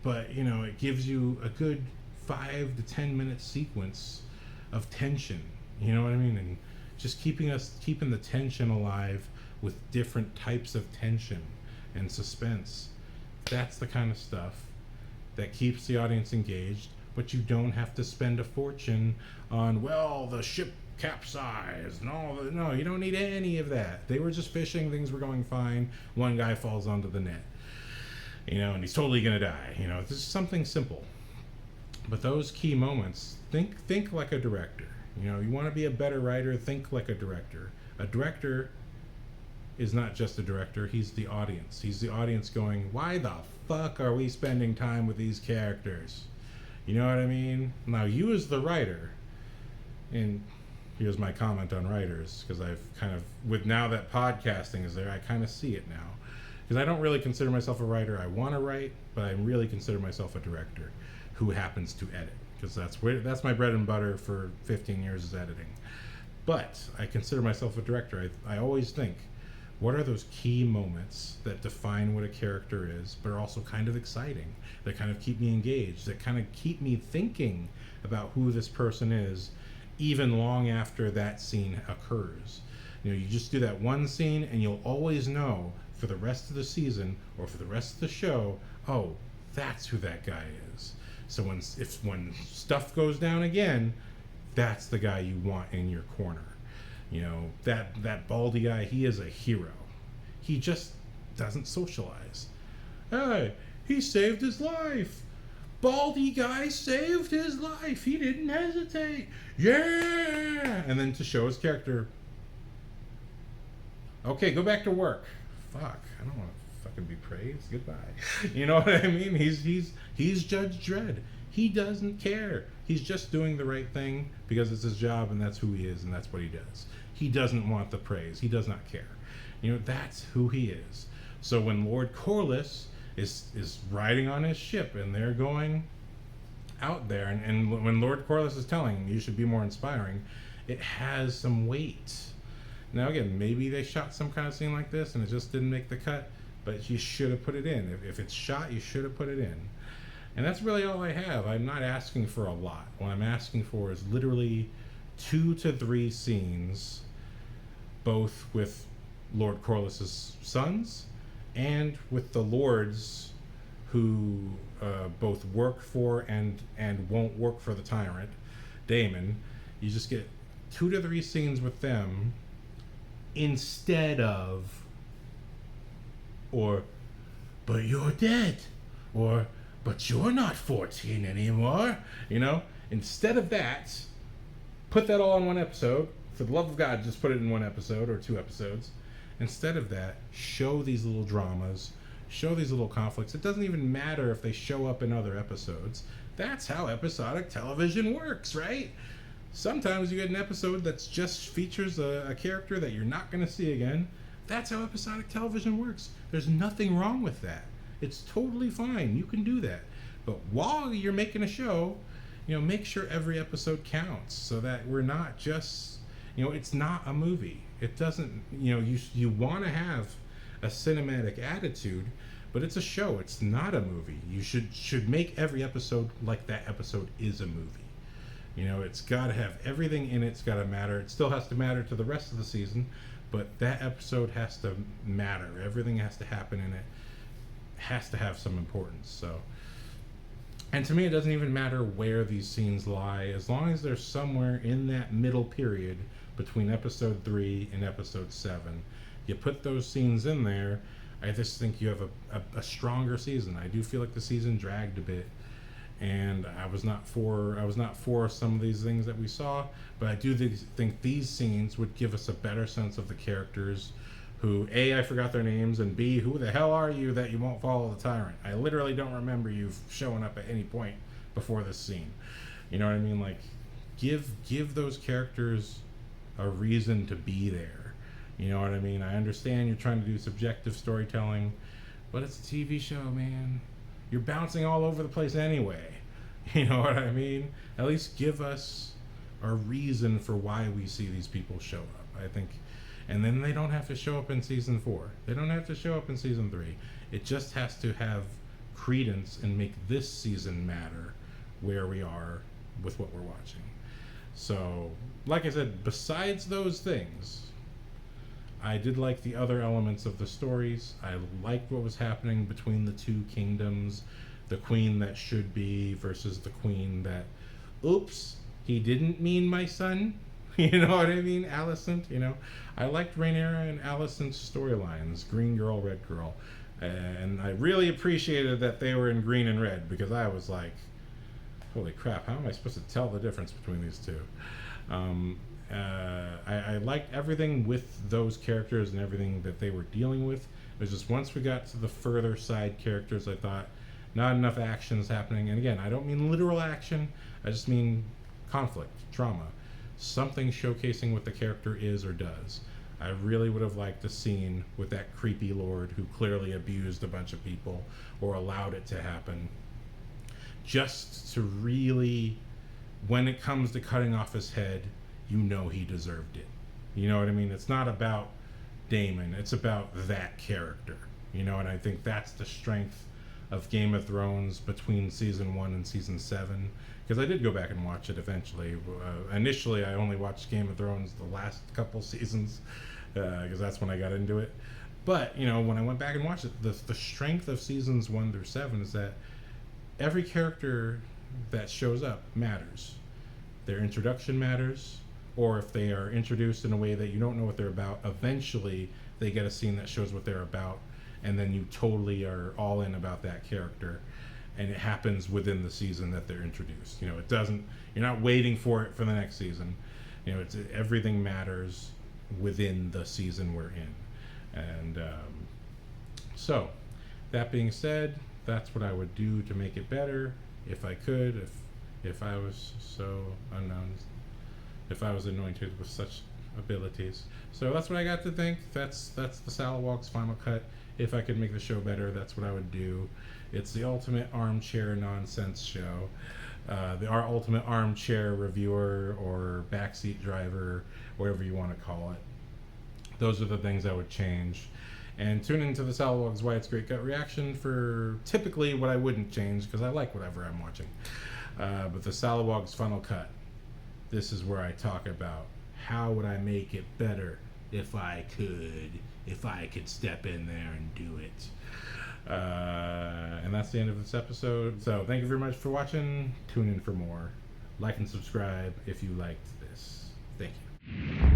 but it gives you a good 5 to 10 minute sequence of tension, you know what I mean? And just keeping the tension alive with different types of tension and suspense. That's the kind of stuff that keeps the audience engaged, but you don't have to spend a fortune on, well, the ship capsized and all that. No, you don't need any of that. They were just fishing, things were going fine, one guy falls onto the net, and he's totally gonna die. This is something simple. But those key moments, think like a director. You want to be a better writer, think like a director. A director is not just a director, he's the audience. He's the audience going, why the fuck are we spending time with these characters? You know what I mean? Now, you as the writer, and here's my comment on writers, because I've kind of, with now that podcasting is there, I kind of see it now. Because I don't really consider myself a writer. I want to write, but I really consider myself a director who happens to edit. Because that's my bread and butter for 15 years is editing. But I consider myself a director. I always think, what are those key moments that define what a character is, but are also kind of exciting, that kind of keep me engaged, that kind of keep me thinking about who this person is, even long after that scene occurs. You just do that one scene, and you'll always know for the rest of the season or for the rest of the show, oh, that's who that guy is. So when stuff goes down again, that's the guy you want in your corner. That baldy guy, he is a hero. He just doesn't socialize. Hey, he saved his life. Baldy guy saved his life. He didn't hesitate. Yeah! And then to show his character, okay, go back to work. Fuck, I don't want to fucking be praised. Goodbye. You know what I mean? He's Judge Dredd. He doesn't care. He's just doing the right thing because it's his job and that's who he is and that's what he does. He doesn't want the praise. He does not care. That's who he is. So when Lord Corliss is riding on his ship and they're going out there, and when Lord Corliss is telling him you should be more inspiring, it has some weight. Now again, maybe they shot some kind of scene like this and it just didn't make the cut, but you should have put it in. If it's shot, you should have put it in. And that's really all I have. I'm not asking for a lot. What I'm asking for is literally 2 to 3 scenes, both with Lord Corliss's sons and with the lords who both work for and won't work for the tyrant, Daemon. You just get 2 to 3 scenes with them instead of, or, but you're dead, or, but you're not 14 anymore, you know? Instead of that, put that all in one episode. For the love of God, just put it in one episode or 2 episodes. Instead of that, show these little dramas, show these little conflicts. It doesn't even matter if they show up in other episodes. That's how episodic television works, right? Sometimes you get an episode that just features a character that you're not going to see again. That's how episodic television works. There's nothing wrong with that. It's totally fine. You can do that. But while you're making a show, make sure every episode counts so that we're not just, it's not a movie. It doesn't, you want to have a cinematic attitude, but it's a show. It's not a movie. You should make every episode like that episode is a movie. It's got to have everything in it. It's got to matter. It still has to matter to the rest of the season, but that episode has to matter. Everything has to happen in it. Has to have some importance. So, and to me, it doesn't even matter where these scenes lie, as long as they're somewhere in that middle period between episode 3 and episode 7. You put those scenes in there, I just think you have a stronger season. I do feel like the season dragged a bit, and I was not for some of these things that we saw, but I do think these scenes would give us a better sense of the characters who, A, I forgot their names, and B, who the hell are you that you won't follow the tyrant? I literally don't remember you showing up at any point before this scene. You know what I mean? Like, give those characters a reason to be there. You know what I mean? I understand you're trying to do subjective storytelling, but it's a TV show, man. You're bouncing all over the place anyway. You know what I mean? At least give us a reason for why we see these people show up, I think. And then they don't have to show up in season 4. They don't have to show up in season 3. It just has to have credence and make this season matter where we are with what we're watching. So, like I said, besides those things, I did like the other elements of the stories. I liked what was happening between the 2 kingdoms. The queen that should be versus the queen that, oops, he didn't mean my son. You know what I mean? Alicent, I liked Rhaenyra and Alicent's storylines, green girl, red girl. And I really appreciated that they were in green and red, because I was like, holy crap, how am I supposed to tell the difference between these two? I liked everything with those characters and everything that they were dealing with. It was just once we got to the further side characters, I thought not enough actions happening. And again, I don't mean literal action, I just mean conflict, trauma. Something showcasing what the character is or does. I really would have liked a scene with that creepy lord who clearly abused a bunch of people or allowed it to happen. Just to really, when it comes to cutting off his head, he deserved it. You know what I mean? It's not about Daemon, it's about that character. And I think that's the strength of Game of Thrones between season 1 and season 7. Because I did go back and watch it eventually. Initially, I only watched Game of Thrones the last couple seasons, because that's when I got into it. But, when I went back and watched it, the strength of seasons 1 through 7 is that every character that shows up matters. Their introduction matters, or if they are introduced in a way that you don't know what they're about, eventually they get a scene that shows what they're about, and then you totally are all in about that character. And it happens within the season that they're introduced. It doesn't, you're not waiting for it for the next season. It's everything matters within the season we're in. And so, that being said, that's what I would do to make it better if I could, if I was so unknown, if I was anointed with such abilities. So that's what I got to think. That's the Salawag's final cut. If I could make the show better, that's what I would do. It's the ultimate armchair nonsense show. Our ultimate armchair reviewer or backseat driver, whatever you want to call it. Those are the things I would change. And tune into the Salawag's Why It's Great Gut Reaction for typically what I wouldn't change because I like whatever I'm watching. But the Salawag's Final Cut. This is where I talk about how would I make it better if I could step in there and do it. And that's the end of this episode. So thank you very much for watching. Tune in for more. Like and subscribe if you liked this. Thank you.